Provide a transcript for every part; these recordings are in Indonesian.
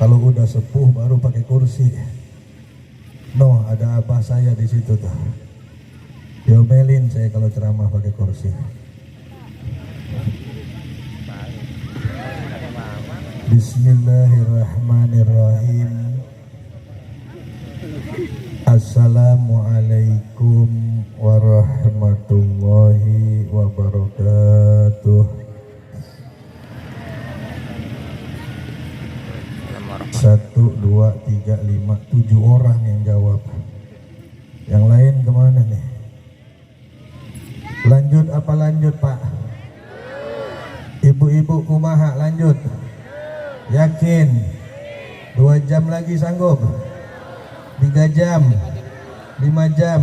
Kalau udah sepuh baru pakai kursi. No, ada abah saya di situ tuh. Diomelin saya kalau ceramah pakai kursi. Bismillahirrahmanirrahim. Assalamualaikum warahmatullahi wabarakatuh. 1, 2, 3, 5, 7 orang yang jawab. Yang lain kemana nih? Lanjut apa lanjut Pak? Ibu-ibu kumaha lanjut? Yakin? 2 jam lagi sanggup? 3 jam? 5 jam?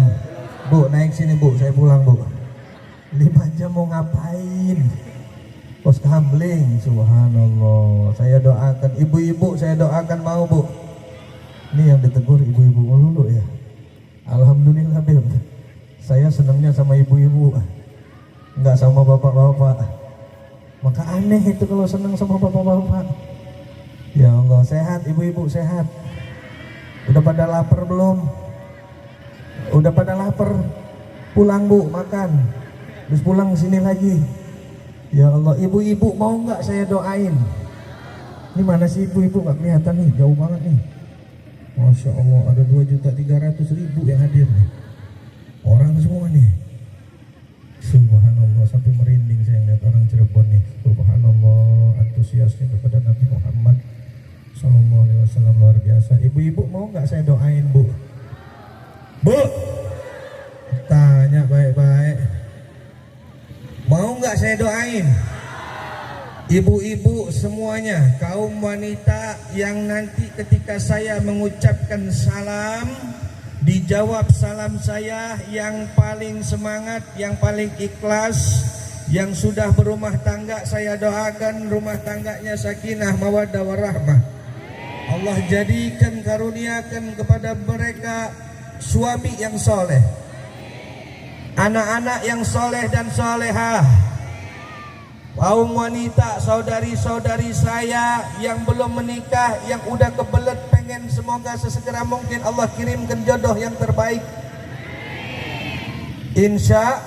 Bu naik sini Bu, saya pulang Bu. 5 jam mau ngapain? Pos gambling, subhanallah. Saya doakan ibu-ibu, saya doakan mau Bu. Ini yang ditegur ibu-ibu dulu ya. Alhamdulillah Beb. Saya senangnya sama ibu-ibu, enggak sama bapak-bapak. Maka aneh itu kalau senang sama bapak-bapak. Ya Allah, sehat ibu-ibu, sehat. Udah pada lapar belum? Udah pada lapar? Pulang Bu, makan. Terus pulang sini lagi. Ya Allah, ibu-ibu mau nggak saya doain? Ini mana sih ibu-ibu, nggak kelihatan nih, jauh banget nih. Masya Allah, ada 2.300.000 yang hadir nih. Orang semua nih. Subhanallah, sampai merinding saya ngeliat orang Cirebon nih. Subhanallah, antusiasnya kepada Nabi Muhammad Sallallahu Alaihi Wasallam luar biasa. Ibu-ibu mau nggak saya doain Bu? Bu, tanya baik-baik. Mau nggak saya doain? Ibu-ibu semuanya, kaum wanita yang nanti ketika saya mengucapkan salam, dijawab salam saya yang paling semangat, yang paling ikhlas, yang sudah berumah tangga, saya doakan rumah tangganya sakinah mawaddah warahmah. Allah jadikan, karuniakan kepada mereka suami yang soleh, anak-anak yang soleh dan solehah. Kaum wanita, saudari-saudari saya yang belum menikah, yang udah kebelet pengen, semoga sesegera mungkin Allah kirimkan jodoh yang terbaik. Insya.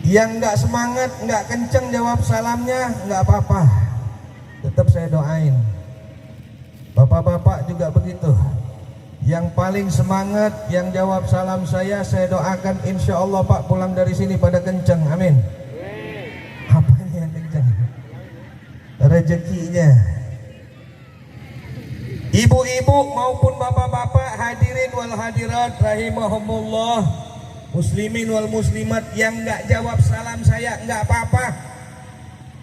Yang nggak semangat, nggak kenceng jawab salamnya, nggak apa-apa, tetap saya doain. Bapak-bapak juga begitu. Yang paling semangat, yang jawab salam saya doakan insya Allah Pak pulang dari sini pada kenceng, amin. Apanya yang kenceng? Rezekinya. Ibu-ibu maupun bapak-bapak, hadirin wal hadirat rahimahumullah, muslimin wal muslimat yang nggak jawab salam saya nggak apa-apa.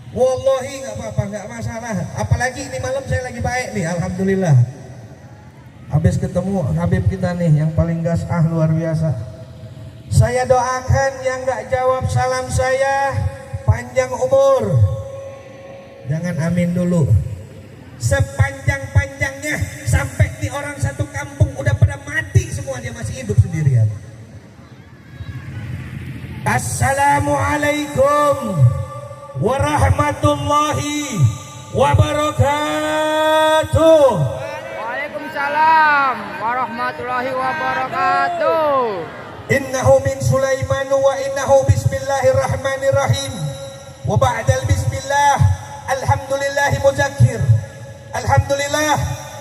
Wallahi nggak apa-apa, nggak masalah. Apalagi ini malam saya lagi baik nih, alhamdulillah. Habis ketemu Habib kita nih yang paling gasah luar biasa. Saya doakan yang nggak jawab salam saya panjang umur. Jangan amin dulu. Sepanjang-panjangnya sampai di orang satu kampung udah pada mati semua, dia masih hidup sendirian. Assalamualaikum warahmatullahi wabarakatuh. Waalaikumsalam warahmatullahi wabarakatuh. Innahu min Sulaiman wa innahu bismillahirrahmanirrahim. Wa ba'dal bismillah alhamdulillahi muzakkir. Alhamdulillah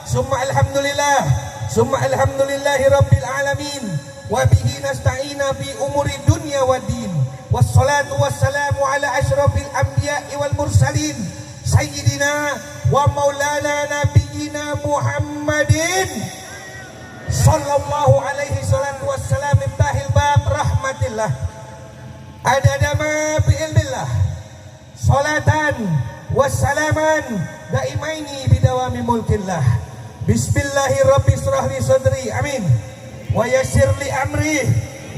summa alhamdulillah summa alhamdulillahi rabbil alamin. Wa bihi nasta'ina fi umuri dunya wa din. Wassalatu wassalamu ala asyrafil anbiya'i wal mursalin sayyidina wa maulana nabiyyina Muhammadin sallallahu alaihi salatu wassalam iftahil bab rahmatillah adadama bi'ilmillah salatan wassalaman daimaini bidawami mulkillah. Bismillahirrahmanirrahim. Sadri amin wa yassir li amri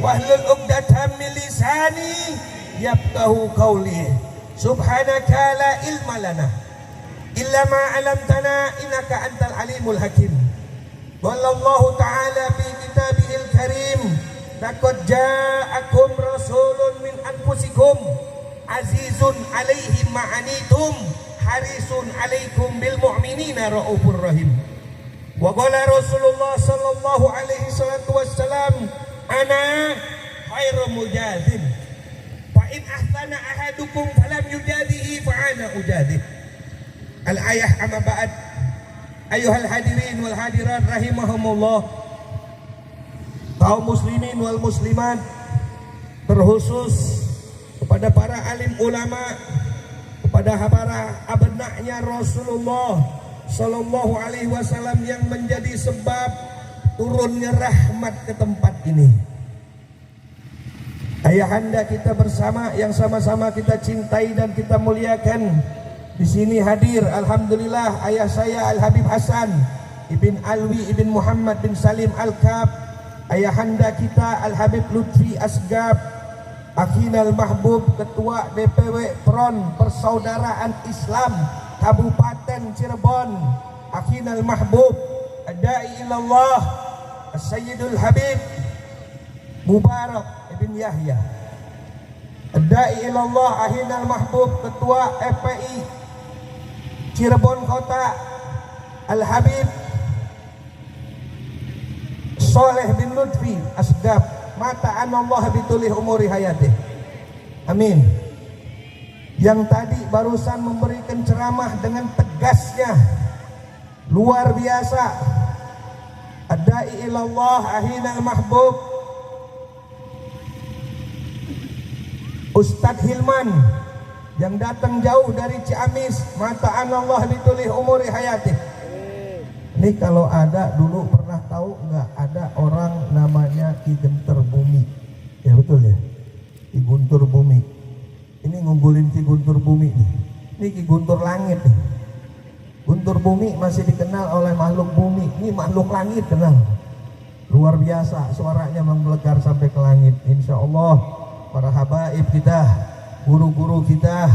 wahlul 'uqdatam min lisani yafqahu qawli. Subhanaka la ilma lana illa ma 'allamtana innaka antal alimul hakim. Wallahu ta'ala fi kitabihil karim laqad ja'akum rasulun min anfusikum azizun 'alaihi ma 'anitum harisun alaikum bil mu'minina raufur rahim. Wa qala Rasulullah sallallahu alaihi wasallam, ana khairu mujazin. Fa in ahsana ahadukum falam yujadihi fa ana ujadih. Al-ayah amma ba'd. Ayuhal hadirin wal hadirat rahimahumullah. Kaum muslimin wal muslimat, terkhusus kepada para alim ulama, kepada para abna'nya Rasulullah sallallahu alaihi wasallam yang menjadi sebab turunnya rahmat ke tempat ini. Ayahanda kita bersama yang sama-sama kita cintai dan kita muliakan di sini hadir, alhamdulillah, ayah saya Al Habib Hasan ibn Alwi ibn Muhammad bin Salim Al-Kab, ayahanda kita Al Habib Lutfi Asgab, Akhinal Mahbub, Ketua DPW Front Persaudaraan Islam Kabupaten Cirebon, Akhinal Mahbub, Adai ilallah Sayyidul Habib Mubarak ibn Yahya, Adai ilallah Akhinal Mahbub, Ketua FPI Cirebon Kota, Al Habib Soleh bin Lutfi Asgab, mata anallah bitulih umuri hayatih. Amin. Yang tadi barusan memberikan ceramah dengan tegasnya luar biasa. Adai ilallah ahinal mahbub Ustadz Hilman yang datang jauh dari Ciamis, mata anallah bitulih umuri hayatih. Ini kalau ada dulu pernah tahu nggak ada orang namanya Ki Guntur Bumi? Ya betul ya, Ki Guntur Bumi. Ini ngunggulin Ki Guntur Bumi nih. Ini Ki Guntur Langit nih. Guntur Bumi masih dikenal oleh makhluk bumi. Ini makhluk langit kenal. Luar biasa, suaranya menggelegar sampai ke langit. Insya Allah para habaib kita, guru-guru kita,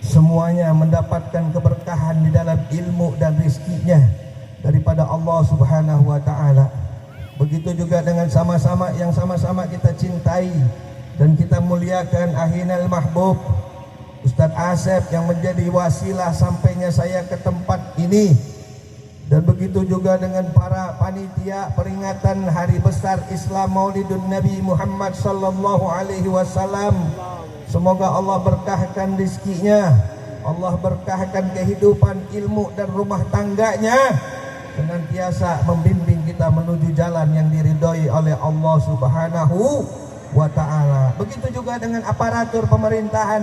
semuanya mendapatkan keberkahan di dalam ilmu dan rizkinya daripada Allah Subhanahu wa ta'ala. Begitu juga dengan sama-sama yang sama-sama kita cintai dan kita muliakan Ahinal Mahbub Ustadz Asep yang menjadi wasilah sampainya saya ke tempat ini. Dan begitu juga dengan para panitia peringatan Hari Besar Islam Maulidun Nabi Muhammad sallallahu alaihi wasallam. Semoga Allah berkahkan rizkinya, Allah berkahkan kehidupan, ilmu dan rumah tangganya, senantiasa membimbing kita menuju jalan yang diridhoi oleh Allah Subhanahu wa ta'ala. Begitu juga dengan aparatur pemerintahan,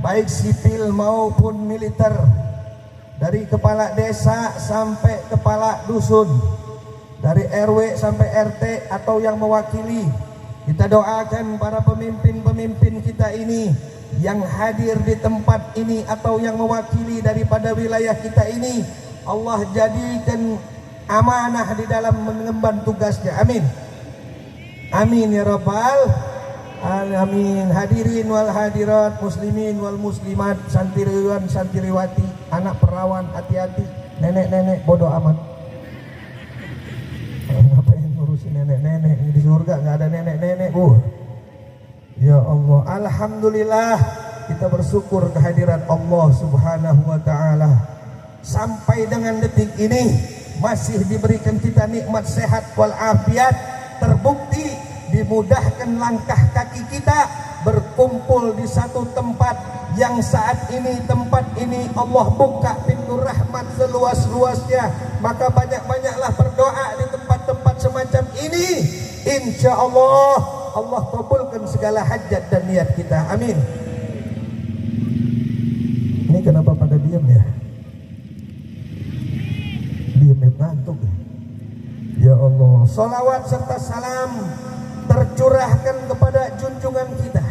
baik sipil maupun militer, dari kepala desa sampai kepala dusun, dari RW sampai RT atau yang mewakili. Kita doakan para pemimpin-pemimpin kita ini yang hadir di tempat ini atau yang mewakili daripada wilayah kita ini, Allah jadikan amanah di dalam mengemban tugasnya. Amin. Amin ya rabbal alamin. Hadirin wal hadirat, muslimin wal muslimat, santriwan santriwati, anak perawan hati-hati, nenek-nenek bodoh amat. Ngapain ngurusin nenek-nenek? Di surga nggak ada nenek-nenek, Bu. Ya Allah, alhamdulillah kita bersyukur kehadiran Allah Subhanahu wa ta'ala. Sampai dengan detik ini masih diberikan kita nikmat sehat walafiat, terbukti dimudahkan langkah kaki kita berkumpul di satu tempat yang saat ini tempat ini Allah buka pintu rahmat seluas-luasnya. Maka banyak-banyaklah berdoa di tempat-tempat semacam ini. Insya Allah Allah kabulkan segala hajat dan niat kita. Amin. Ini kenapa pada diam ya? Diam ya, ngantuk. Ya Allah, salawat serta salam tercurahkan kepada junjungan kita,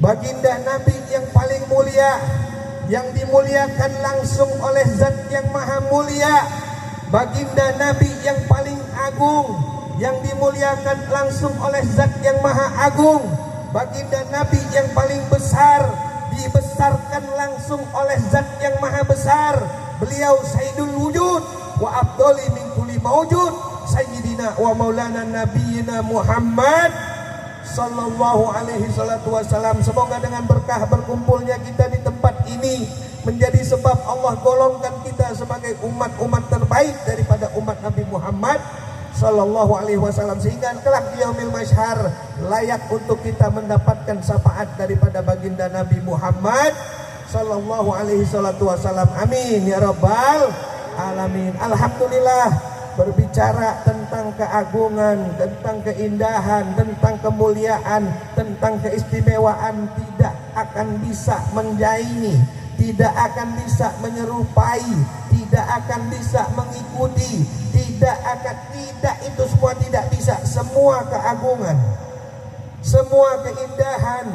baginda Nabi yang paling mulia, yang dimuliakan langsung oleh Zat yang Maha Mulia, baginda Nabi yang paling agung, yang dimuliakan langsung oleh Zat yang Maha Agung, baginda Nabi yang paling besar, dibesarkan langsung oleh Zat yang Maha Besar. Beliau Sayyidul Wujud wa afdali min kulli mawjud, Sayyidina wa maulana nabiyina Muhammad sallallahu alaihi salatu wasalam. Semoga dengan berkah berkumpulnya kita di tempat ini menjadi sebab Allah golongkan kita sebagai umat-umat terbaik daripada umat Nabi Muhammad sallallahu alaihi wasallam, sehingga kelak di yaumil mahsyar layak untuk kita mendapatkan syafaat daripada baginda Nabi Muhammad sallallahu alaihi salatu wasallam. Amin ya rabbal alamin. Alhamdulillah, berbicara tentang keagungan, tentang keindahan, tentang kemuliaan, tentang keistimewaan tidak akan bisa menyaingi, tidak akan bisa menyerupai, tidak akan bisa mengikuti, tidak itu semua tidak bisa. Semua keagungan, semua keindahan,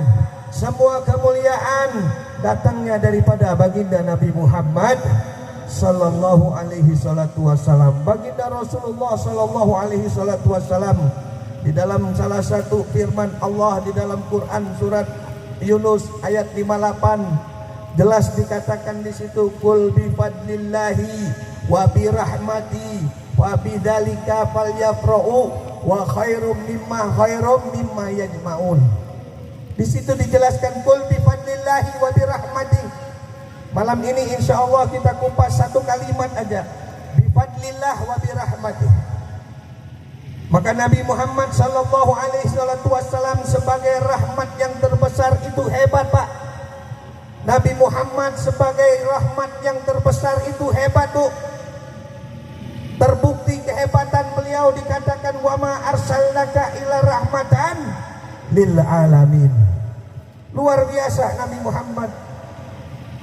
semua kemuliaan datangnya daripada baginda Nabi Muhammad sallallahu alaihi salatu wasalam. Baginda Rasulullah sallallahu alaihi salatu wasalam di dalam salah satu firman Allah di dalam Quran surat Yunus ayat 58 jelas dikatakan di situ, qul bi fadlillahi wa bi rahmati wa bidzalika falyafrahu wa khairum mimma yajmaun. Di situ dijelaskan qul bi fadlillahi wa bi rahmati. Malam ini insya Allah kita kupas satu kalimat aja, bifadlillah wa birahmatih. Maka Nabi Muhammad sallallahu alaihi wasallam sebagai rahmat yang terbesar itu hebat, Pak. Nabi Muhammad sebagai rahmat yang terbesar itu hebat, Bu. Terbukti kehebatan beliau dikatakan wa ma arsalnaka illa rahmatan lil alamin. Luar biasa Nabi Muhammad.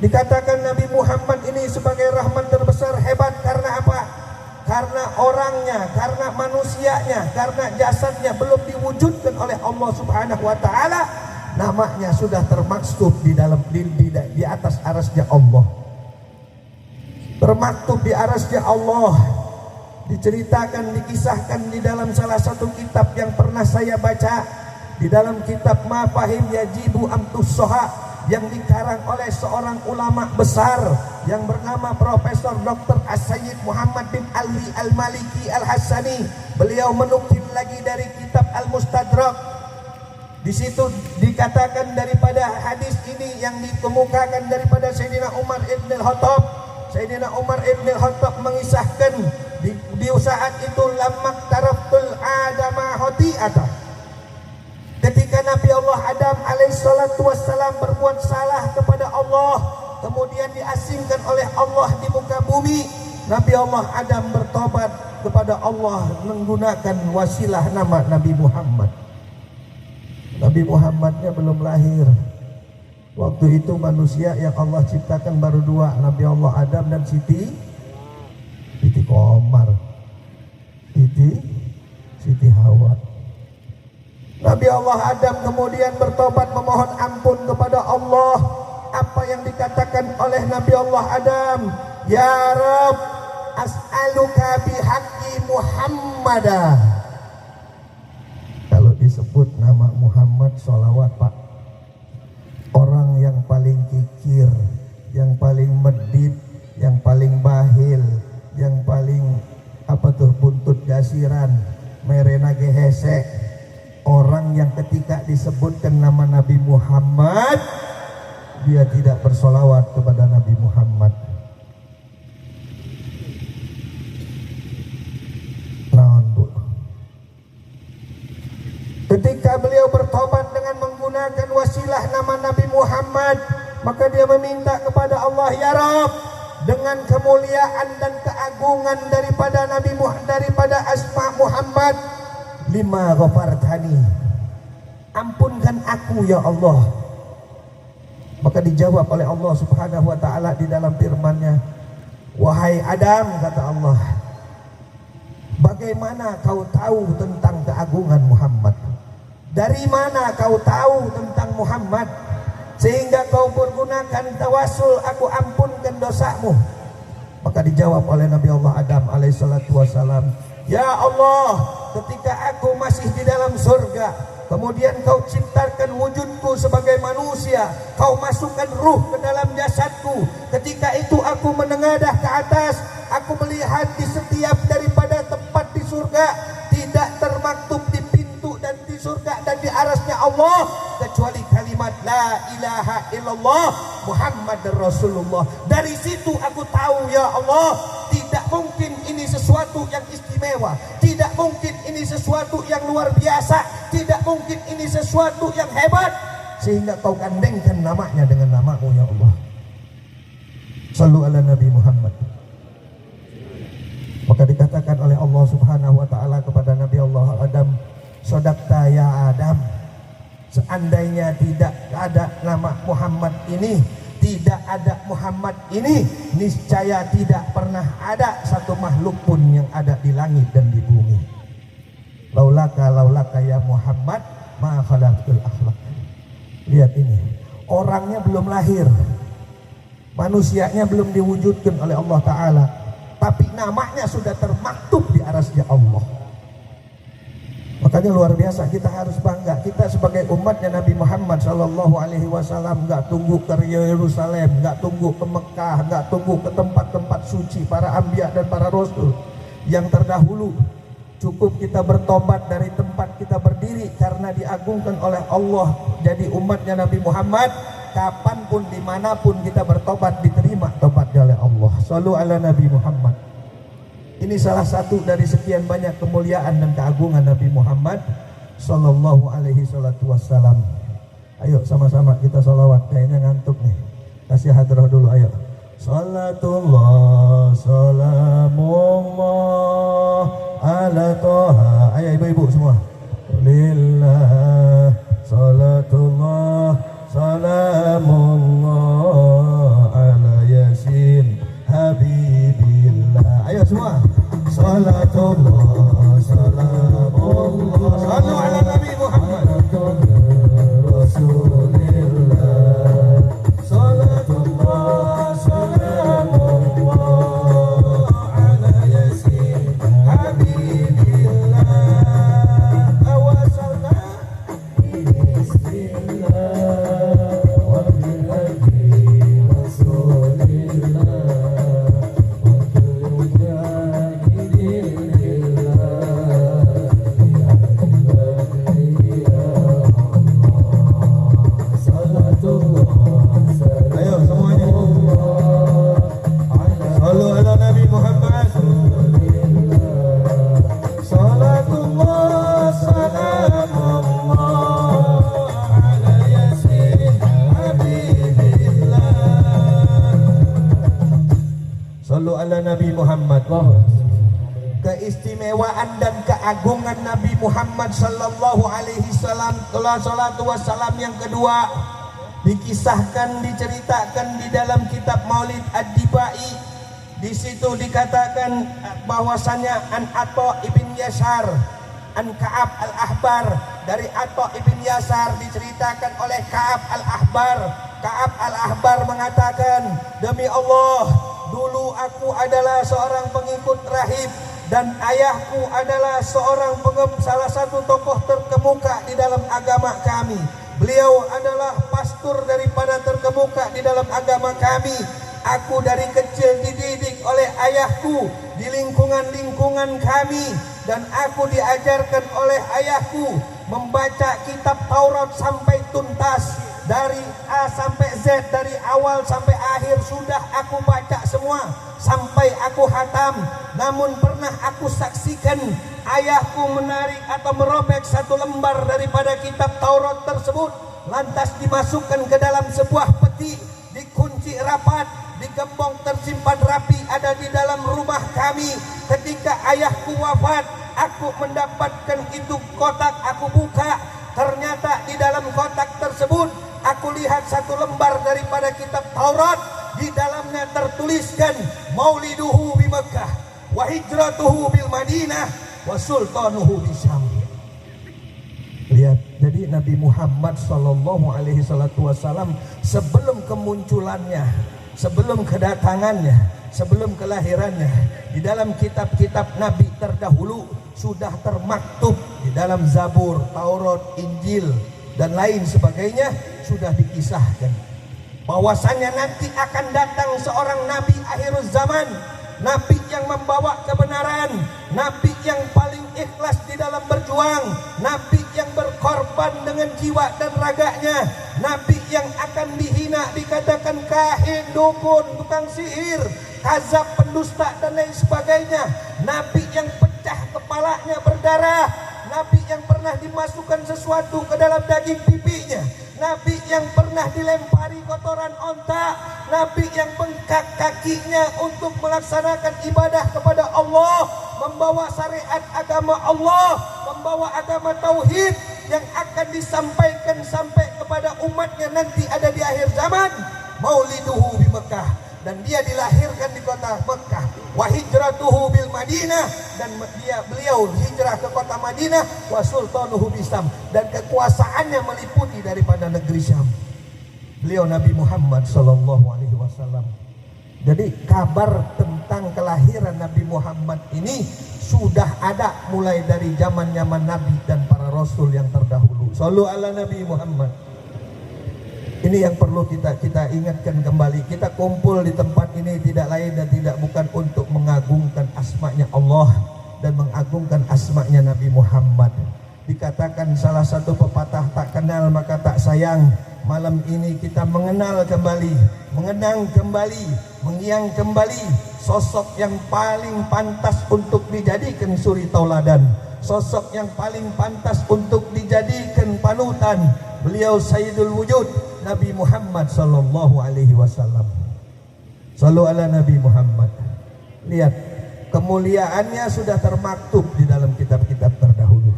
Dikatakan Nabi Muhammad ini sebagai rahmat terbesar, hebat karena apa? Karena orangnya, karena manusianya, karena jasadnya belum diwujudkan oleh Allah Subhanahu wa taala, namanya sudah termaktub di dalam di atas arasnya Allah. Termaktub di arasnya Allah. Diceritakan, dikisahkan di dalam salah satu kitab yang pernah saya baca, di dalam kitab Mafahim Yajibu Amtus Soha, yang dikarang oleh seorang ulama besar yang bernama Profesor Dr. As-Sayyid Muhammad bin Ali Al-Maliki Al-Hassani. Beliau menukil lagi dari kitab Al-Mustadrak. Di situ dikatakan daripada hadis ini yang dikemukakan daripada Sayyidina Umar Ibn Al-Khattab. Sayyidina Umar Ibn Al-Khattab mengisahkan di saat itu lammak taraftul adama hoti'ata. Ketika Nabi Allah Adam alaihissalatu wassalam berbuat salah kepada Allah, kemudian diasingkan oleh Allah di muka bumi, Nabi Allah Adam bertobat kepada Allah menggunakan wasilah nama Nabi Muhammad. Nabi Muhammadnya belum lahir. Waktu itu manusia yang Allah ciptakan baru dua, Nabi Allah Adam dan Siti Komar, Siti Hawa. Nabi Allah Adam kemudian bertobat memohon ampun kepada Allah. Apa yang dikatakan oleh Nabi Allah Adam, ya Rabb, as'aluka bihaqqi Muhammadah. Kalau disebut nama Muhammad, sholawat, Pak. Orang yang paling kikir, yang paling medit, yang paling bahil, yang paling buntut gasiran, merena gehesek. Orang yang ketika disebutkan nama Nabi Muhammad, dia tidak bersolawat kepada Nabi Muhammad. Naon, Bu? Ketika beliau bertobat dengan menggunakan wasilah nama Nabi Muhammad, maka dia meminta kepada Allah, ya Rabb, dengan kemuliaan dan keagungan daripada Nabi Muhammad, daripada asma Muhammad, lima ghafartani, ampunkan aku ya Allah. Maka dijawab oleh Allah Subhanahu wa taala di dalam firman-Nya, wahai Adam, kata Allah, bagaimana kau tahu tentang keagungan Muhammad? Dari mana kau tahu tentang Muhammad sehingga kau menggunakan tawasul, aku ampunkan dosamu? Maka dijawab oleh Nabi Allah Adam alaihissalatu wassalam, ya Allah, ketika aku masih di dalam surga, kemudian kau ciptakan wujudku sebagai manusia, kau masukkan ruh ke dalam jasadku. Ketika itu aku menengadah ke atas, aku melihat di setiap daripada tempat di surga tidak termaktub di pintu dan di surga dan di arasnya ilaha illallah Muhammadar Rasulullah. Dari situ aku tahu, ya Allah, tidak mungkin ini sesuatu yang istimewa, tidak mungkin ini sesuatu yang luar biasa, tidak mungkin ini sesuatu yang hebat, sehingga kau gandengkan namanya dengan namamu, ya Allah. Sallu ala Nabi Muhammad. Maka dikatakan oleh Allah Subhanahu wa taala kepada Nabi Allah Adam, "Shadaqta ya Adam." Seandainya tidak ada nama Muhammad ini, tidak ada Muhammad ini, niscaya tidak pernah ada satu makhluk pun yang ada di langit dan di bumi. Laulaka ya Muhammad ma khalaqtul akhlaq. Lihat ini, orangnya belum lahir, manusianya belum diwujudkan oleh Allah Ta'ala, tapi namanya sudah termaktub di arasnya Allah. Makanya luar biasa, kita harus bangga. Kita sebagai umatnya Nabi Muhammad Sallallahu Alaihi Wasallam nggak tunggu ke Yerusalem, nggak tunggu ke Mekah, nggak tunggu ke tempat-tempat suci para anbiya dan para rasul yang terdahulu. Cukup kita bertobat dari tempat kita berdiri karena diagungkan oleh Allah jadi umatnya Nabi Muhammad. Kapanpun dimanapun kita bertobat, diterima tobatnya oleh Allah. Shallu ala Nabi Muhammad. Ini salah satu dari sekian banyak kemuliaan dan keagungan Nabi Muhammad Sallallahu Alaihi Wasallam. Ayo sama-sama kita sholawat, kayaknya ngantuk nih. Kasih hadrah dulu, ayo. Salatullah salamullah ala toha. Ayo ibu-ibu semua. Lillah salatullah salamullah ala yasin habibillah. Ayo semua. Salatullah salamullah sallu ala Nabi Muhammad Rasulillah. Salatullah salamullah ala yasin habibillah. Awasalna bismillah wa bil hadi Rasulillah. Sallu ala Nabi Muhammad. Keistimewaan dan keagungan Nabi Muhammad Sallallahu Alaihi Wasallam yang kedua dikisahkan, diceritakan di dalam kitab Maulid Ad-Dibai. Di situ dikatakan bahwasannya an Atha ibn Yasar, an Ka'ab al-Ahbar. Dari Atha ibn Yasar diceritakan oleh Ka'ab al-Ahbar. Ka'ab al-Ahbar mengatakan, demi Allah, dulu aku adalah seorang pengikut rahib dan ayahku adalah salah satu tokoh terkemuka di dalam agama kami. Beliau adalah pastor daripada terkemuka di dalam agama kami. Aku dari kecil dididik oleh ayahku di lingkungan kami, dan aku diajarkan oleh ayahku membaca kitab Taurat sampai tuntas, dari A sampai Z, dari awal sampai akhir sudah aku baca semua sampai aku hatam. Namun pernah aku saksikan ayahku menarik atau merobek satu lembar daripada kitab Taurat tersebut, lantas dimasukkan ke dalam sebuah peti, dikunci rapat, digembong tersimpan rapi ada di dalam rumah kami. Ketika ayahku wafat, aku mendapatkan itu kotak, aku buka, ternyata di dalam kotak tersebut aku lihat satu lembar daripada kitab Taurat. Di dalamnya tertuliskan mauliduhu bi Makkah wa hijratuhu bil Madinah wa sultanuhu bi Syam. Lihat, jadi Nabi Muhammad Sallallahu Alaihi Wasallam sebelum kemunculannya, sebelum kedatangannya, sebelum kelahirannya, di dalam kitab-kitab Nabi terdahulu sudah termaktub di dalam Zabur, Taurat, Injil dan lain sebagainya, sudah dikisahkan bahwasannya nanti akan datang seorang nabi akhir zaman Nabi yang membawa kebenaran, Nabi yang paling ikhlas di dalam berjuang, Nabi yang berkorban dengan jiwa dan raganya, Nabi yang akan dihina, dikatakan kahin, dukun, tukang sihir, kazab, pendusta dan lain sebagainya. Nabi yang pecah kepalanya berdarah, Nabi yang pernah dimasukkan sesuatu ke dalam daging pipinya, Nabi yang pernah dilempari kotoran onta, Nabi yang bengkak kakinya untuk melaksanakan ibadah kepada Allah, membawa syariat agama Allah, membawa agama tauhid yang akan disampaikan sampai kepada umatnya nanti ada di akhir zaman. Mauliduhu di Mekah, dan dia dilahirkan di kota Mekah. Wa hijratuhu bil Madinah, dan beliau hijrah ke kota Madinah. Wa sultanuhu bisam, dan kekuasaannya meliputi daripada negeri Syam. Beliau Nabi Muhammad sallallahu alaihi wasallam. Jadi kabar tentang kelahiran Nabi Muhammad ini sudah ada mulai dari zaman-zaman Nabi dan para rasul yang terdahulu. Shallu ala Nabi Muhammad. Ini yang perlu kita ingatkan kembali. Kita kumpul di tempat ini tidak lain dan tidak bukan untuk mengagungkan asma-Nya Allah dan mengagungkan asma-Nya Nabi Muhammad. Dikatakan salah satu pepatah, tak kenal maka tak sayang. Malam ini kita mengenal kembali, mengenang kembali, mengiang kembali sosok yang paling pantas untuk dijadikan suri tauladan, sosok yang paling pantas untuk dijadikan panutan. Beliau Sayyidul Wujud, Nabi Muhammad sallallahu alaihi wasallam. Sallu ala Nabi Muhammad. Lihat, kemuliaannya sudah termaktub di dalam kitab-kitab terdahulu.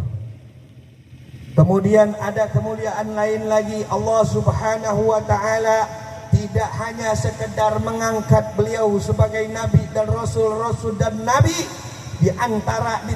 Kemudian ada kemuliaan lain lagi. Allah Subhanahu wa taala tidak hanya sekedar mengangkat beliau sebagai nabi dan rasul dan nabi. Di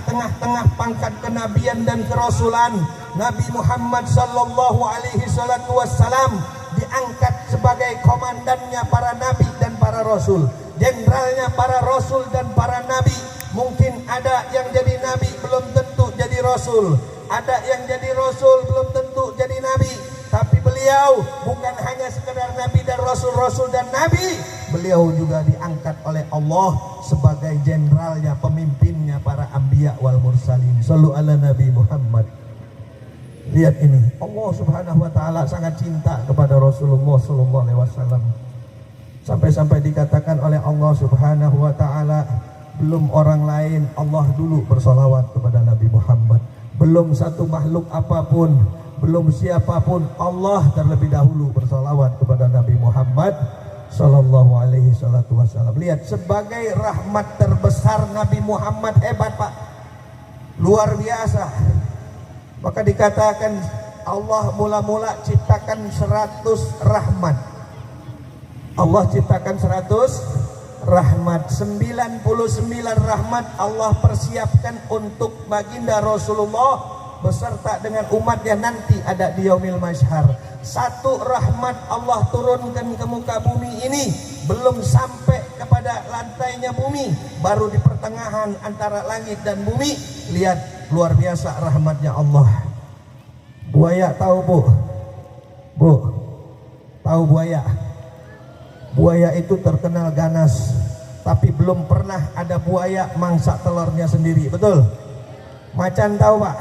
tengah-tengah pangkat kenabian dan kerasulan, Nabi Muhammad sallallahu alaihi wasallam diangkat sebagai komandannya para nabi dan para rasul, jenderalnya para rasul dan para nabi. Mungkin ada yang jadi nabi belum tentu jadi rasul, ada yang jadi rasul belum tentu jadi nabi. Tapi beliau bukan hanya sekedar nabi dan rasul dan nabi, beliau juga diangkat oleh Allah sebagai jenderalnya, pemimpinnya para anbiya wal mursalin. Sallu ala Nabi Muhammad. Lihat ini, Allah Subhanahu wa taala sangat cinta kepada Rasulullah sallallahu alaihi wasallam. Sampai-sampai dikatakan oleh Allah Subhanahu wa taala, belum orang lain, Allah dulu bersolawat kepada Nabi Muhammad. Belum satu makhluk apapun, belum siapapun, Allah terlebih dahulu bersolawat kepada Nabi Muhammad sallallahu alaihi wasallam. Lihat, sebagai rahmat terbesar Nabi Muhammad, hebat Pak, luar biasa. Maka dikatakan Allah mula-mula ciptakan 100 rahmat. Allah ciptakan 100 rahmat, 99 rahmat Allah persiapkan untuk baginda Rasulullah beserta dengan umatnya nanti ada di yaumil mahsyar. Satu rahmat Allah turunkan ke muka bumi ini, belum sampai kepada lantainya bumi, baru di pertengahan antara langit dan bumi. Lihat, luar biasa rahmatnya Allah. Buaya tahu Bu? Bu, tahu buaya? Buaya itu terkenal ganas, tapi belum pernah ada buaya mangsa telurnya sendiri, betul? Macan tahu Pak?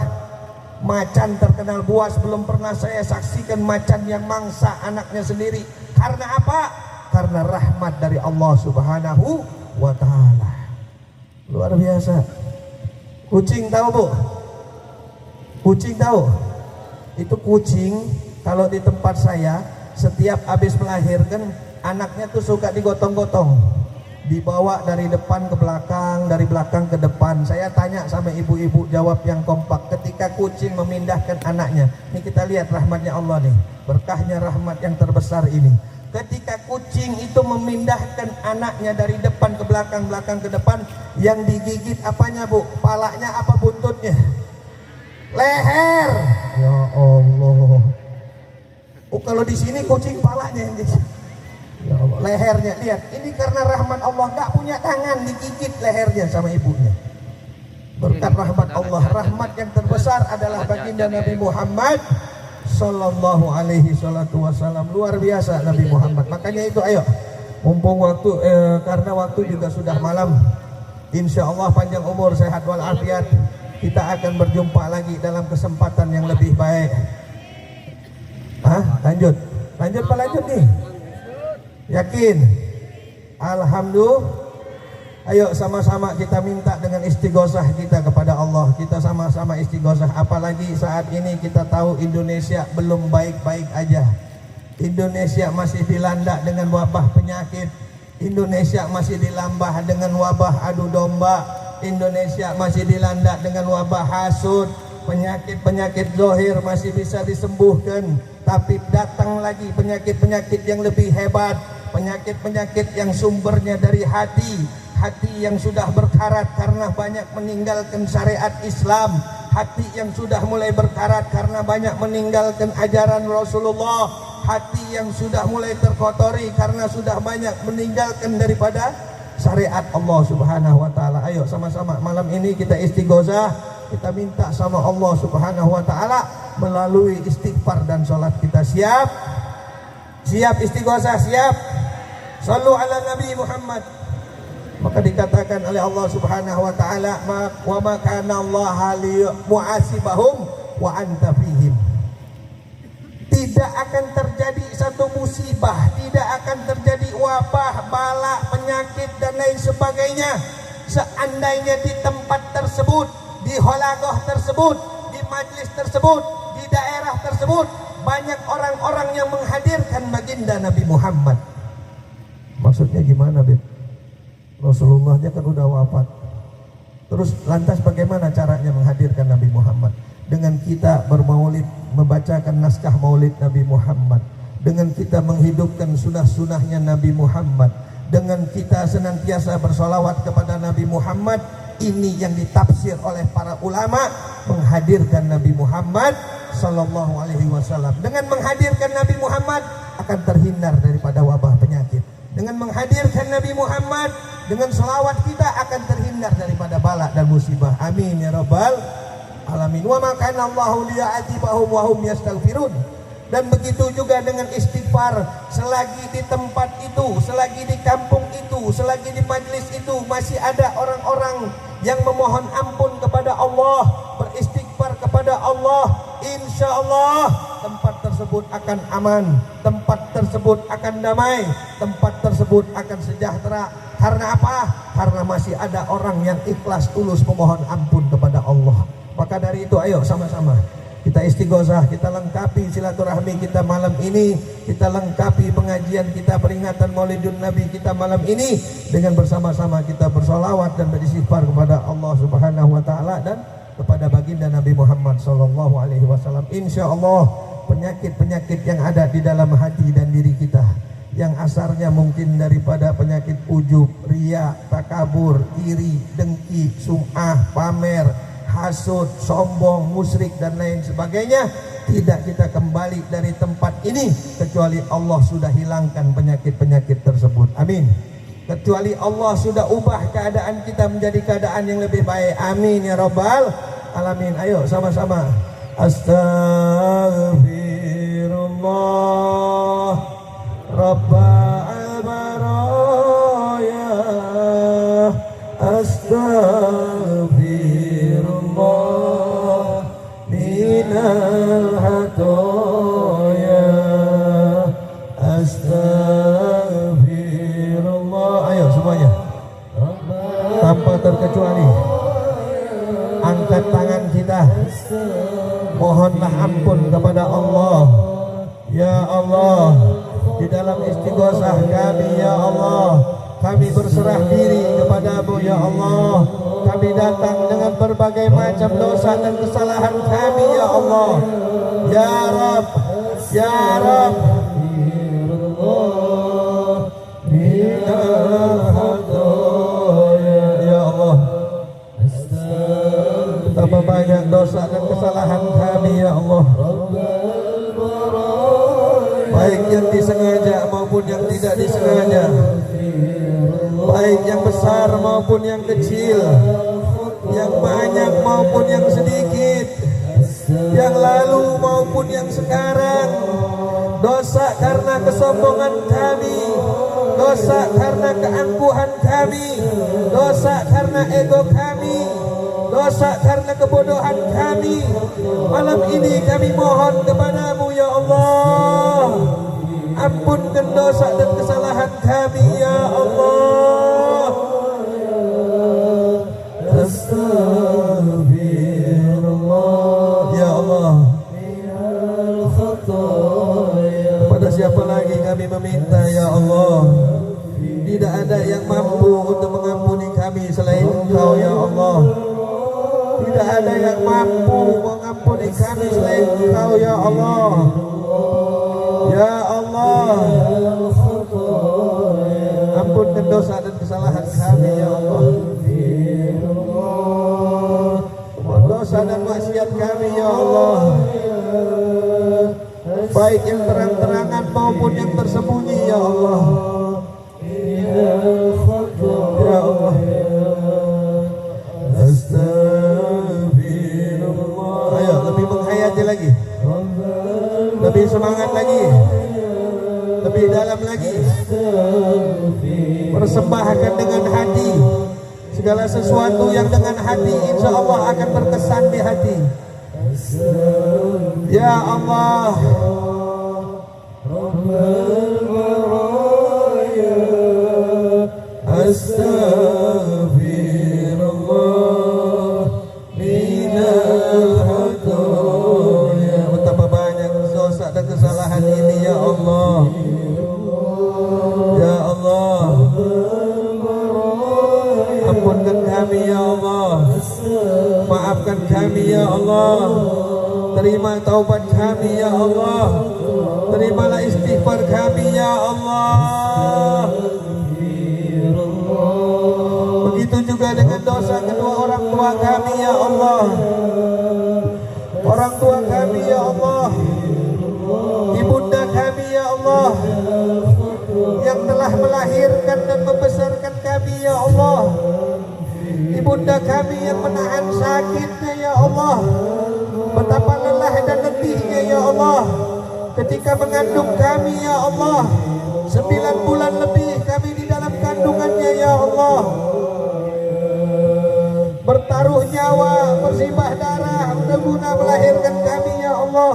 Macan terkenal buas, belum pernah saya saksikan macan yang mangsa anaknya sendiri. Karena apa? Karena rahmat dari Allah Subhanahu wa taala. Luar biasa. Kucing tahu Bu? Kucing tahu? Itu kucing kalau di tempat saya setiap habis melahirkan anaknya tuh suka digotong-gotong, dibawa dari depan ke belakang, dari belakang ke depan. Saya tanya sama ibu-ibu, jawab yang kompak. Ketika kucing memindahkan anaknya, ini kita lihat rahmatnya Allah nih, berkahnya rahmat yang terbesar ini. Ketika kucing itu memindahkan anaknya dari depan ke belakang, belakang ke depan, yang digigit apanya Bu? Palanya apa buntutnya? Leher. Ya Allah. Oh, kalau di sini kucing palanya yang digigit. Ya Allah, lehernya. Lihat, ini karena rahmat Allah, nggak punya tangan, digigit lehernya sama ibunya. Berkat rahmat Allah, rahmat yang terbesar adalah baginda Nabi Muhammad sallallahu alaihi wasallam. Luar biasa Nabi Muhammad. Makanya itu, ayo Mumpung waktu karena waktu juga sudah malam, insya Allah panjang umur, sehat walafiat, kita akan berjumpa lagi dalam kesempatan yang lebih baik. Lanjut Pak, lanjut nih. Yakin? Alhamdulillah. Ayo sama-sama kita minta dengan istighosah kita kepada Allah. Kita sama-sama istighosah. Apalagi saat ini kita tahu Indonesia belum baik-baik aja. Indonesia masih dilanda dengan wabah penyakit. Indonesia masih dilambah dengan wabah adu domba. Indonesia masih dilanda dengan wabah hasud. Penyakit-penyakit zahir masih bisa disembuhkan, tapi datang lagi penyakit-penyakit yang lebih hebat. Penyakit-penyakit yang sumbernya dari hati yang sudah berkarat karena banyak meninggalkan syariat Islam, hati yang sudah mulai berkarat karena banyak meninggalkan ajaran Rasulullah, hati yang sudah mulai terkotori karena sudah banyak meninggalkan daripada syariat Allah Subhanahu wa taala. Ayo sama-sama malam ini kita istighosah, kita minta sama Allah Subhanahu wa taala melalui istighfar dan salat kita. Siap? Siap istighosah, siap? Shallu ala Nabi Muhammad. Maka dikatakan oleh Allah Subhanahu wa taala, wa ma kana Allah mu'asibahum wa anta fihim. Tidak akan terjadi satu musibah, tidak akan terjadi wabah, bala, penyakit dan lain sebagainya seandainya di tempat tersebut, di halagoh tersebut, di majlis tersebut, di daerah tersebut banyak orang-orang yang menghadirkan baginda Nabi Muhammad. Maksudnya gimana, Beb? Rasulullahnya kan udah wafat. Terus lantas bagaimana caranya menghadirkan Nabi Muhammad? Dengan kita bermaulid, membacakan naskah maulid Nabi Muhammad, dengan kita menghidupkan sunah-sunahnya Nabi Muhammad, dengan kita senantiasa bersolawat kepada Nabi Muhammad. Ini yang ditafsir oleh para ulama menghadirkan Nabi Muhammad Sallallahu Alaihi Wasallam. Dengan menghadirkan Nabi Muhammad akan terhindar daripada wabah penyakit. Dengan menghadirkan Nabi Muhammad, dengan selawat kita akan terhindar daripada bala dan musibah. Amin ya rabbal alamin. Wa ma kana Allahu liya'adzibahum wa hum yastaghfirun. Dan begitu juga dengan istighfar. Selagi di tempat itu, selagi di kampung itu, selagi di majlis itu masih ada orang-orang yang memohon ampun kepada Allah, beristighfar kepada Allah, insya Allah tempat tersebut akan aman, tempat tersebut akan damai, tempat tersebut akan sejahtera. Karena apa? Karena masih ada orang yang ikhlas tulus memohon ampun kepada Allah. Maka dari itu ayo sama-sama kita istighosah, kita lengkapi silaturahmi kita malam ini, kita lengkapi pengajian kita, peringatan Maulidun Nabi kita malam ini dengan bersama-sama kita bersolawat dan beristighfar kepada Allah Subhanahu wa taala dan kepada baginda Nabi Muhammad sallallahu alaihi wasallam. Insyaallah penyakit-penyakit yang ada di dalam hati dan diri kita yang asarnya mungkin daripada penyakit ujub, riya, takabur, iri, dengki, sum'ah, pamer, hasud, sombong, musyrik dan lain sebagainya, tidak kita kembali dari tempat ini kecuali Allah sudah hilangkan penyakit-penyakit tersebut. Amin. Kecuali Allah sudah ubah keadaan kita menjadi keadaan yang lebih baik. Amin ya rabbal alamin. Ayo sama-sama. Astaghfirullah Rabbal baraya. Astaghfirullah minal hataya. Astaghfirullah. Ayo semuanya tanpa terkecuali angkat tangan kita, mohonlah ampun kepada Allah. Ya Allah, di dalam istighosah kami ya Allah, kami berserah diri kepadamu ya Allah. Kami datang dengan berbagai macam dosa dan kesalahan kami ya Allah. Ya Rabb, ya Rabb, ya Allah, betapa banyak dosa dan kesalahan kami ya Allah, baik yang disengaja maupun yang tidak disengaja, baik yang besar maupun yang kecil, yang banyak maupun yang sedikit, yang lalu maupun yang sekarang. Dosa karena kesombongan kami, dosa karena keangkuhan kami, dosa karena ego kami, dosa karena kebodohan kami. Malam ini kami mohon kepadamu ya Allah, ampunkan dosa dan kesalahan kami ya Allah. Astagfirullah ya Allah. Kepada siapa lagi kami meminta ya Allah? Tidak ada yang mampu untuk mengampuni kami selain Engkau ya Allah. Tidak ada yang mampu mengampuni kami selain Engkau ya Allah. Ya Allah, ampunkan dosa dan kesalahan kami ya Allah. Dosa dan maksiat kami ya Allah, baik yang terang-terangan maupun yang tersembunyi ya Allah. Ya Allah, astagfirullah. Ayo lebih menghayati lagi, lebih semangat lagi, lebih dalam lagi. Persembahkan dengan hati. Segala sesuatu yang dengan hati insya Allah akan berkesan di hati. Ya Allah, astagfirullah minal khataaya. Betapa banyak dosa dan kesalahan ini ya Allah. Ya Allah, ampunkan kami ya Allah, maafkan kami ya Allah, terima taubat kami ya Allah, terimalah istighfar kami ya Allah. Begitu juga dengan dosa kedua orang tua kami ya Allah. Orang tua kami ya Allah, ibunda kami ya Allah, yang telah melahirkan dan membesarkan kami ya Allah. Ibunda kami yang menahan sakitnya ya Allah, betapa lelah dan letihnya ya Allah ketika mengandung kami ya Allah. 9 bulan lebih kami di dalam kandungannya ya Allah, bertaruh nyawa, bersimbah darah guna melahirkan kami ya Allah.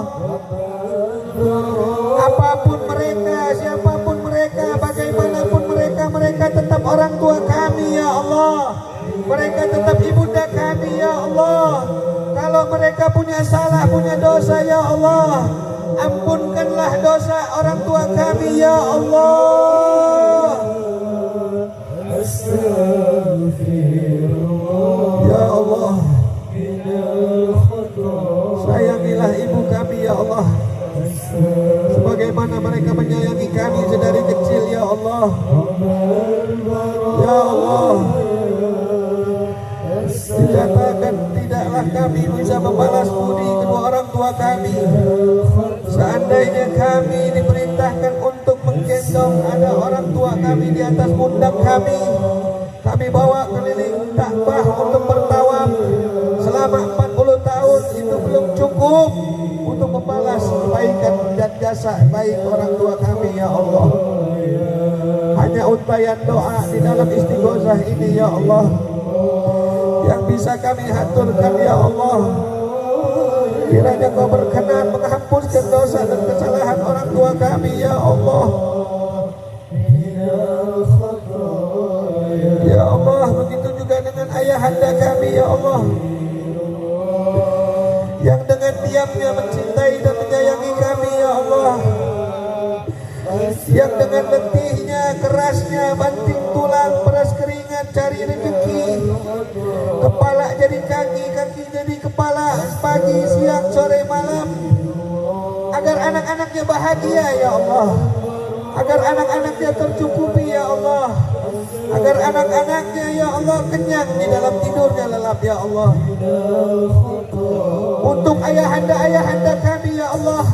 Apapun mereka, siapapun mereka, bagaimanapun mereka, mereka tetap orang tua kami ya Allah. Mereka tetap ibunda kami ya Allah. Kalau mereka punya salah, punya dosa ya Allah, ampunkanlah dosa orang tua kami ya Allah. Ya Allah, sayangilah ibu kami ya Allah, sebagaimana mereka menyayangi kami sedari kecil ya Allah. Ya Allah, dikatakan tidaklah kami bisa membalas budi kedua orang tua kami. Seandainya kami diperintahkan untuk menggendong ada orang tua kami di atas pundak kami bawa keliling Ka'bah untuk bertawaf selama 40 tahun, itu belum cukup untuk membalas kebaikan dan jasa baik orang tua kami ya Allah. Hanya untayan doa di dalam istighosah ini ya Allah yang bisa kami haturkan ya Allah. Kiranya Kau berkenan menghapuskan dosa dan kesalahan orang tua kami ya Allah. Ya Allah, begitu juga dengan ayahanda kami ya Allah, yang dengan diamnya mencintai dan menyayangi kami ya Allah, yang dengan letihnya, kerasnya, banting tulang, peras keringat cari rezeki, kepala jadi kaki, kaki jadi kepala, pagi, siang, sore, malam, agar anak-anaknya bahagia ya Allah, agar anak-anaknya tercukupi ya Allah, agar anak-anaknya ya Allah kenyang di dalam tidurnya lelap ya Allah. Untuk ayahanda kami ya Allah,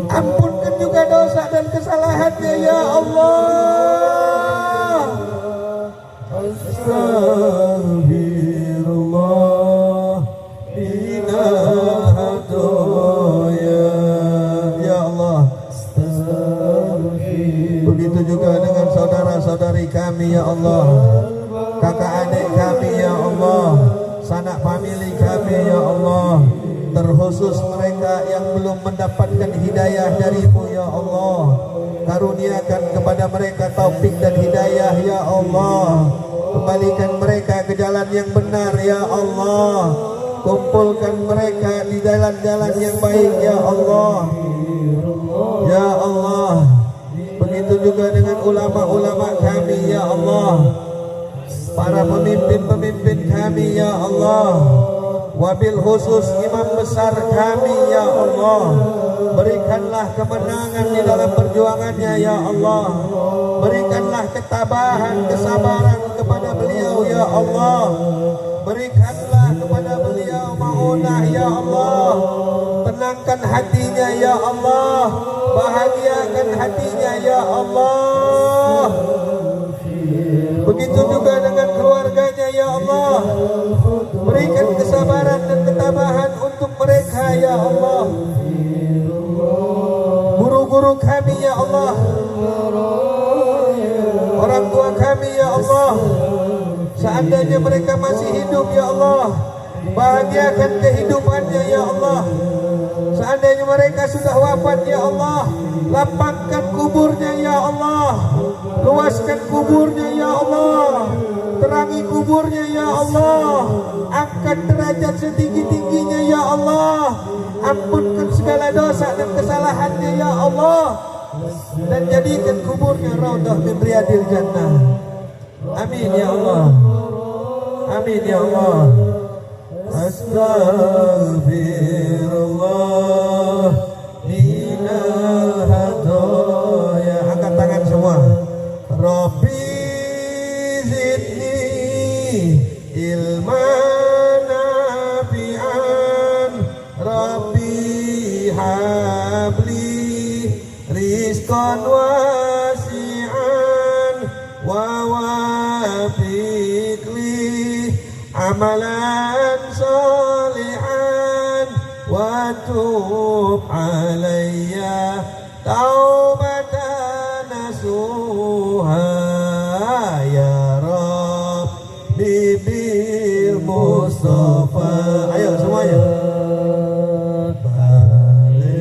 ampunkan juga dosa dan kesalahannya ya Allah. Astagfirullah ya Allah. saudara-saudari kami ya Allah, kakak adik kami ya Allah, sanak famili kami ya Allah, terkhusus mereka yang belum mendapatkan hidayah darimu ya Allah, karuniakan kepada mereka taufik dan hidayah ya Allah, kembalikan mereka ke jalan yang benar ya Allah, kumpulkan mereka di jalan-jalan yang baik ya Allah, ya Allah. Begitu juga dengan ulama-ulama kami ya Allah, para pemimpin-pemimpin kami ya Allah, wabil khusus imam besar kami ya Allah, berikanlah kemenangan di dalam perjuangannya ya Allah, berikanlah ketabahan, kesabaran kepada beliau ya Allah, berikanlah kepada beliau maunah ya Allah, tenangkan hatinya ya Allah, bahagiakan hatinya ya Allah. Begitu juga dengan keluarganya ya Allah, berikan kesabaran dan ketabahan untuk mereka ya Allah. Guru-guru kami ya Allah, orang tua kami ya Allah, seandainya mereka masih hidup ya Allah, bahagiakan kehidupannya ya Allah. Seandainya mereka sudah wafat ya Allah, lapangkan kuburnya ya Allah, luaskan kuburnya ya Allah, terangi kuburnya ya Allah, angkat derajat setinggi-tingginya ya Allah, ampunkan segala dosa dan kesalahannya ya Allah, dan jadikan kuburnya raudhah min riyadil jannah. Amin ya Allah, amin ya Allah. Astaghfirullah minal hadaya. Angkat tangan semua. Rabbi zidni ilman nafi'an, Rabbi habli rizqan wasi'an, wa wafiqli amalan salihan, wa tub alayya taubatan nasuha, ya Rabbi bil Mustafa. Ayo semuanya. Baligh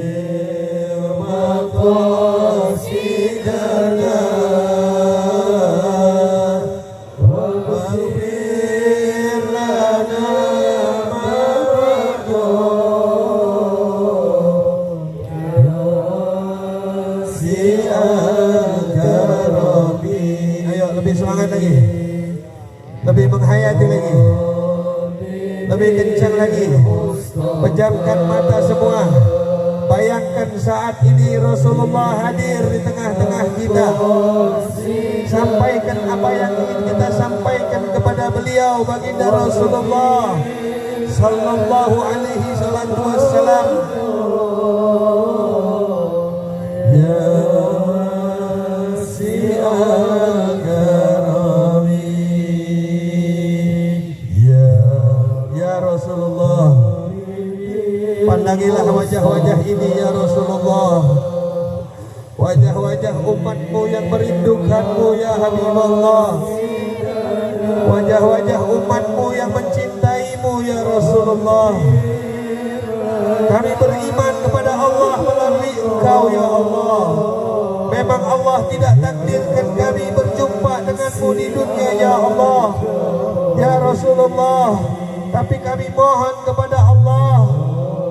maqasidana waghfir lana ma Ayo lebih semangat lagi, lebih menghayati lagi, lebih kencang lagi. Pejamkan mata semua. Bayangkan saat ini Rasulullah hadir di tengah-tengah kita. Sampaikan apa yang ingin kita sampaikan kepada beliau, baginda Rasulullah sallallahu alaihi wasallam. Ya Rasulullah, pandangilah wajah-wajah ini ya Rasulullah, wajah-wajah umatmu yang merindukanmu ya Habibullah, wajah-wajah umatmu yang mencintaimu ya Rasulullah. Kami beriman kepada Allah melalui Engkau ya Allah. Memang Allah tidak takdirkan kami berjumpa denganmu di dunia ya Allah ya Rasulullah, tapi kami mohon kepada Allah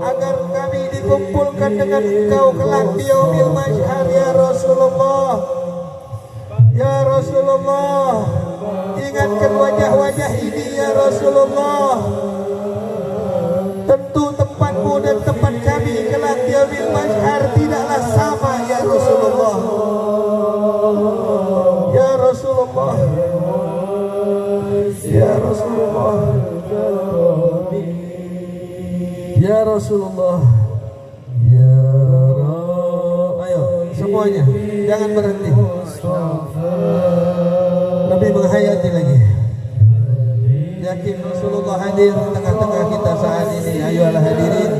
agar kami dikumpulkan dengan Engkau kelak di yaumil mahsyar ya Rasulullah. Ya Rasulullah, ingatkan wajah-wajah ini ya Rasulullah. Tentu tempatmu dan tempat kami kelak di yaumil mahsyar tidaklah sama ya Rasulullah. Ya Rasulullah, ya Rasulullah, ya Rasulullah, ya Rabb. Ayo semuanya, jangan berhenti. Lebih menghayati lagi. Yakin Rasulullah hadir di tengah-tengah kita saat ini. Ayolah hadirin.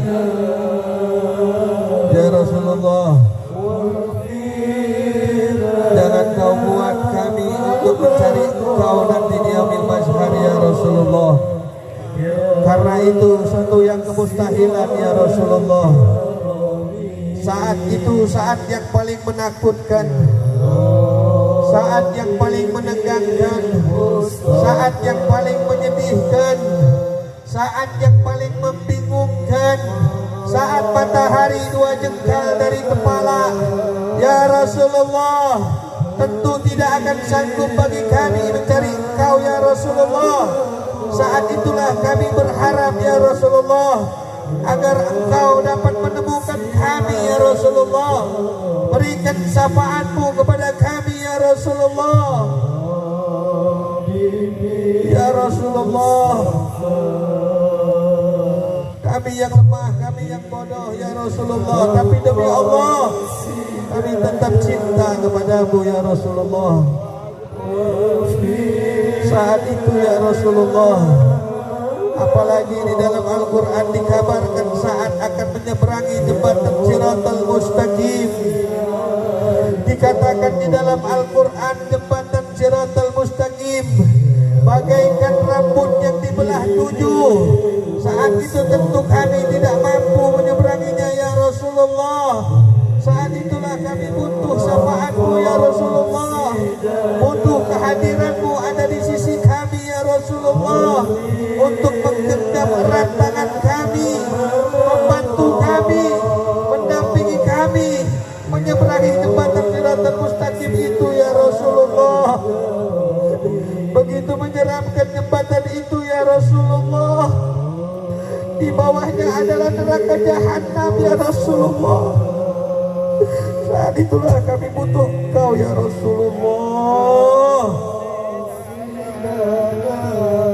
Ya Rasulullah, jangan kau buat kami untuk mencari Engkau nanti di yaumil mahsyar ya Rasulullah. Karena itu satu yang kemustahilan ya Rasulullah. Saat itu saat yang paling menakutkan, saat yang paling menegangkan, saat yang paling menyedihkan, saat yang paling membingungkan, saat matahari 2 jengkal dari kepala ya Rasulullah. Tentu tidak akan sanggup bagi kami mencari Engkau ya Rasulullah. Saat itulah kami berharap ya Rasulullah, agar Engkau dapat menemukan kami ya Rasulullah. Berikan syafaat-Mu kepada kami ya Rasulullah. Ya Rasulullah, kami yang lemah, kami yang bodoh ya Rasulullah, tapi demi Allah kami tetap cinta kepadamu ya Rasulullah. Saat itu ya Rasulullah, apalagi di dalam Al-Quran dikabarkan saat akan menyeberangi jembatan Shiratal Mustaqim. Dikatakan di dalam Al-Quran jembatan Shiratal Mustaqim bagaikan rambut yang dibelah 7. Saat itu tentu kami tidak mampu menyeberanginya ya Rasulullah. Saat itulah kami butuh syafaat-Mu ya Rasulullah, butuh kehadiran-Mu ada di sisi kami ya Rasulullah, untuk menggenggam erat tangan kami, membantu kami, mendampingi kami menyeberangi jembatan Shiratal Mustaqim itu ya Rasulullah. Begitu menyeramkan jembatan itu ya Rasulullah. Di bawahnya adalah neraka Jahannam ya Rasulullah. Saat itulah kami butuh Engkau ya Rasulullah.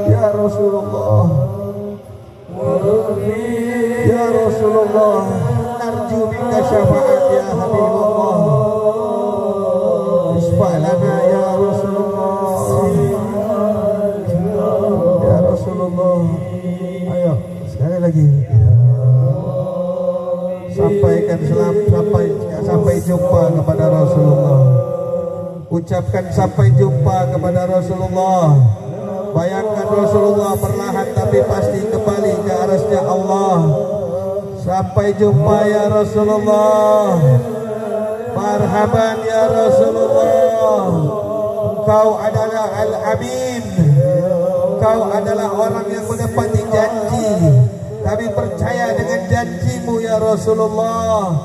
Ya Rasulullah, ya Rasulullah, narju minka syafaat ya Habibullah. Isfa' lana ya Rasulullah. Ya Rasulullah, ayo sekali lagi. Sampaikan salam, sampai jumpa kepada Rasulullah. Ucapkan sampai jumpa kepada Rasulullah. Bayangkan Rasulullah perlahan tapi pasti kembali ke arasnya Allah. Sampai jumpa ya Rasulullah. Marhaban ya Rasulullah. Engkau adalah Al-Amin. Engkau adalah orang yang menepati janji. Kami percaya dengan janji-Mu ya Rasulullah,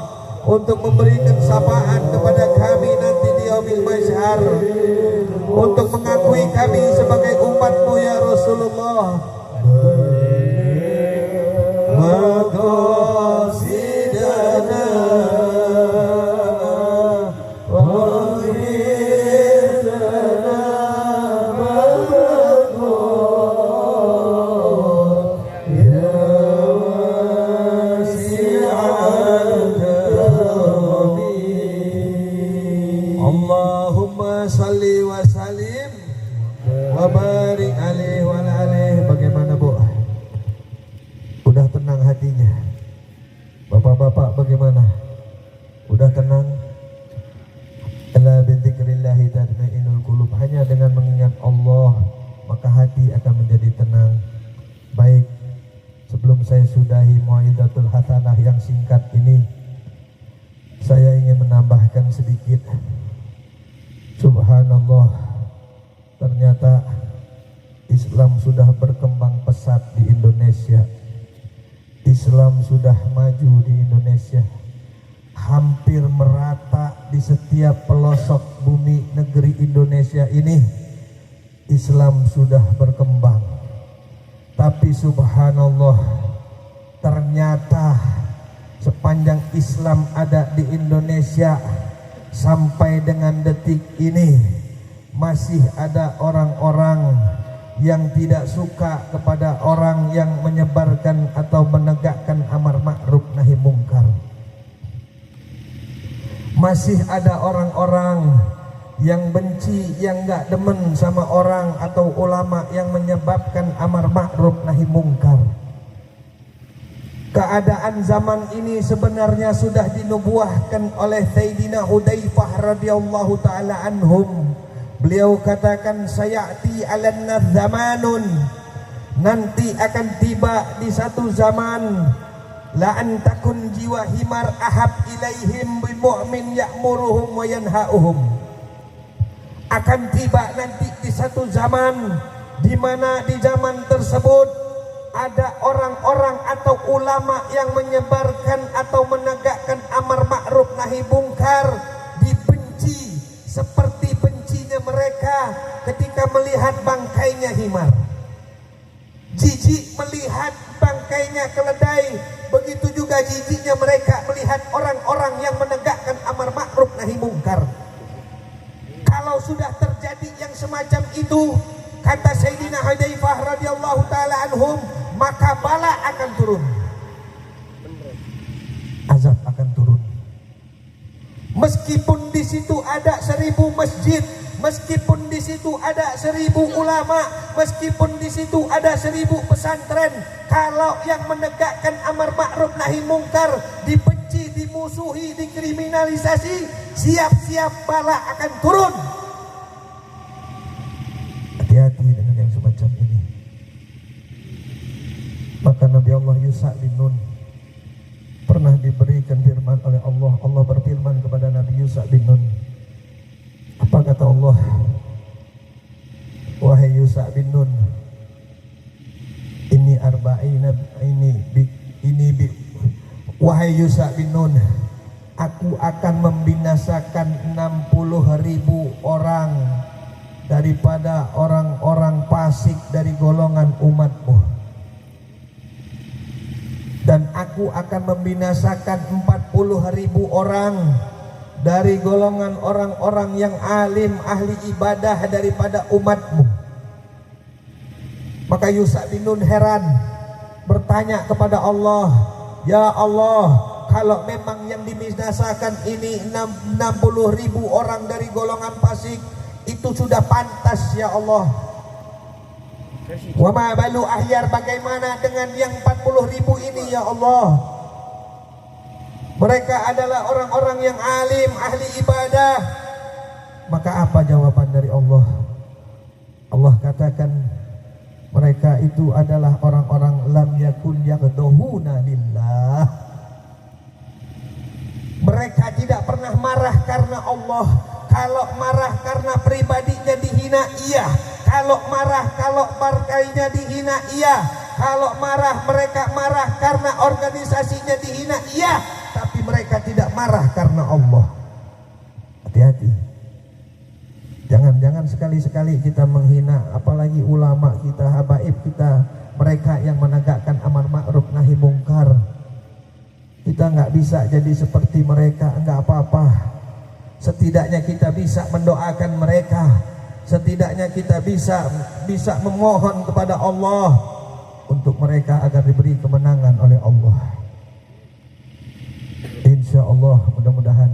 untuk memberikan syafaat kepada kami nanti di yaumil mahsyar, untuk mengakui kami sebagai umat-Mu ya Rasulullah. Maqasidana wa ghfirlana Allahumma salli wa salim wa barik alaihi wa alaihi. Bagaimana Bu? Udah tenang hatinya? Bapak-bapak bagaimana? Udah tenang? Ala bidzikrillahi tatma'innul qulub. Hanya dengan mengingat Allah maka hati akan menjadi tenang. Baik, sebelum saya sudahi Mau'izatul Hasanah yang singkat ini, saya ingin menambahkan sedikit. Subhanallah, ternyata Islam sudah berkembang pesat di Indonesia. Islam sudah maju di Indonesia, hampir merata di setiap pelosok bumi negeri Indonesia ini. Islam sudah berkembang. Tapi subhanallah, ternyata sepanjang Islam ada di Indonesia sampai dengan detik ini masih ada orang-orang yang tidak suka kepada orang yang menyebarkan atau menegakkan amar ma'ruf nahi mungkar. Masih ada orang-orang yang benci, yang gak demen sama orang atau ulama yang menyebabkan amar ma'ruf nahi mungkar. Keadaan zaman ini sebenarnya sudah dinubuahkan oleh Sayyidina Hudzaifah radhiyallahu taala anhum Beliau katakan, sayati alanna zamanun, nanti akan tiba di satu zaman, la an takun jiwa himar ahab ilaihim bil mu'min ya'muruhum wa yanha'uhum. Akan tiba nanti di satu zaman, di mana di zaman tersebut ada orang-orang atau ulama yang menyebarkan atau menegakkan amar ma'ruf nahi mungkar, dibenci seperti bencinya mereka ketika melihat bangkainya himar. Jijik melihat bangkainya keledai, begitu juga jijiknya mereka melihat orang-orang yang menegakkan amar ma'ruf nahi mungkar. Kalau sudah terjadi yang semacam itu, kata Sayyidina Hudzaifah radhiyallahu taala anhum, maka bala akan turun, azab akan turun. Meskipun di situ ada 1000 masjid, meskipun di situ ada 1000 ulama, meskipun di situ ada 1000 pesantren, kalau yang menegakkan amar ma'ruf nahi mungkar dibenci, dimusuhi, dikriminalisasi, siap-siap bala akan turun. Hati-hati dengan yang semacam ini. Maka Nabi Allah Yusha bin Nun pernah diberikan firman oleh Allah. Allah berfirman kepada Nabi Yusha bin Nun. Apa kata Allah? Wahai Yusha bin Nun, wahai Yusha bin Nun, aku akan membinasakan 60.000 orang daripada orang-orang fasik dari golongan umatmu, dan aku akan membinasakan 40.000 orang dari golongan orang-orang yang alim ahli ibadah daripada umatmu. Maka Yusha bin Nun heran, bertanya kepada Allah, ya Allah, kalau memang yang dibinasakan ini 60.000 orang dari golongan fasik, itu sudah pantas ya Allah. Wa ma balu ahyar, bagaimana dengan yang 40.000 ini ya Allah? Mereka adalah orang-orang yang alim, ahli ibadah. Maka apa jawaban dari Allah? Allah katakan, mereka itu adalah orang-orang lam yakun yaqduhuna lillah. Mereka tidak pernah marah karena Allah. Kalau marah karena pribadinya dihina, iya. Kalau marah, kalau partainya dihina, iya. Kalau marah, mereka marah karena organisasinya dihina, iya. Tapi mereka tidak marah karena Allah. Hati-hati. Jangan sekali-sekali kita menghina, apalagi ulama kita, habaib kita, mereka yang menegakkan amar ma'ruf nahi mungkar. Kita nggak bisa jadi seperti mereka, nggak apa-apa. Setidaknya kita bisa mendoakan mereka. Setidaknya kita bisa memohon kepada Allah untuk mereka agar diberi kemenangan oleh Allah. Insya Allah, mudah-mudahan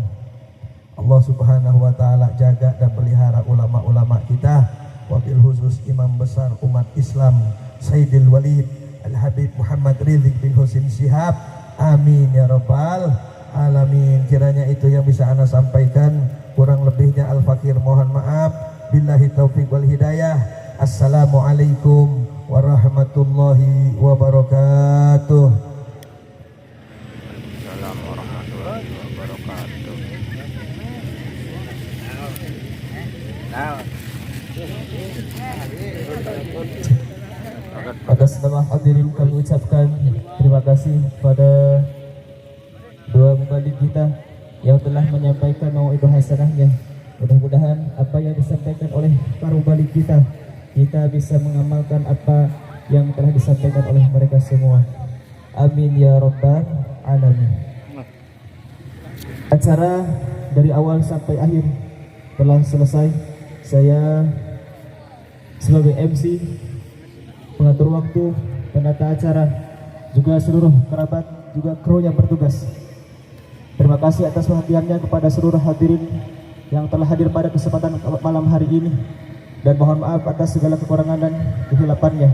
Allah subhanahu wa ta'ala jaga dan pelihara ulama-ulama kita, wabil khusus imam besar umat Islam Sayyidil Walid Al-Habib Muhammad Ridzik bin Husin Shihab. Amin ya rabbal alamin. Kiranya itu yang bisa ana sampaikan, kurang lebihnya al-fakir mohon maaf. Billahi taufiq wal hidayah. Assalamualaikum warahmatullahi wabarakatuh. Assalamualaikum warahmatullahi wabarakatuh. Atas nama hadirin kami ucapkan terima kasih pada dua mubalik kita yang telah menyampaikan mau'idhah hasanahnya. Mudah-mudahan apa yang disampaikan oleh para mubalik kita bisa mengamalkan apa yang telah disampaikan oleh mereka semua. Amin ya rabbal alamin. Acara dari awal sampai akhir telah selesai. Saya sebagai MC, pengatur waktu, penata acara, juga seluruh kerabat, juga kru yang bertugas. Terima kasih atas perhatiannya kepada seluruh hadirin yang telah hadir pada kesempatan malam hari ini, dan mohon maaf atas segala kekurangan dan kehilafannya.